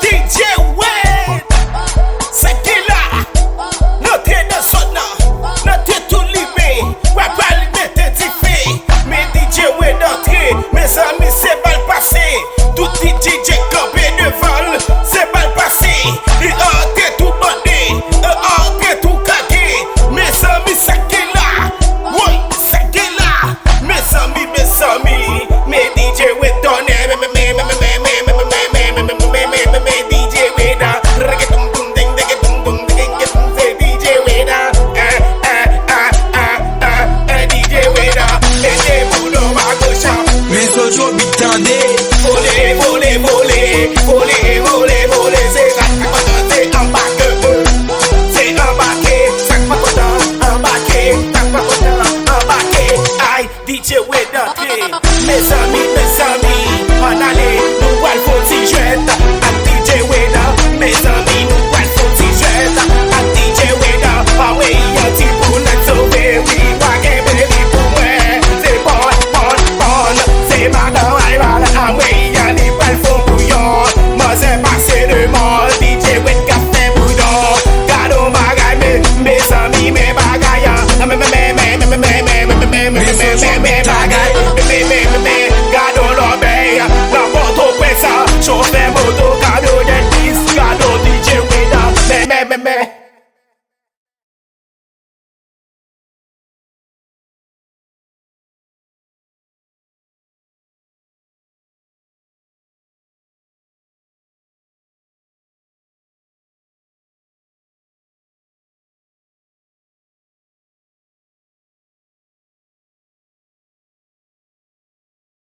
DJ Wade, c'est qui là? Notre national, notre tout libé, quoi pas le mettre diffé. Mais DJ Wade entré, mes amis c'est pas le passé. Tout DJ campé devant, c'est pas le passé. Il entre tout bandé, entre tout cagué. Mes amis c'est qui là? Oui, c'est qui là? Mes amis, mes DJ Wade donne. DJ Wade, reggaeton dum ding ding dum ding c'est DJ Wade, DJ Wade, et des boulons à gauche. Mais ce jour bitandé, voler, voler, voler, voler, voler, voler, c'est ça c'est embarqué, c'est embarqué, ça embarqué, embarqué, aïe, DJ Wade entré, mes amis, on allait, nous allons faut s'y jouer. DJ Wade, mes amis, nous allons faut s'y jouer. DJ Wade, ah oui, y'a ti pour nous sauver, oui, pas qu'un bébé pour moi, c'est bon, c'est madame, ah oui, y'a les balles font bouillon, moi c'est passé de mort, DJ Wade café bouillon, cadeau bagaille, mes amis, mes bagailles, mes bagailles.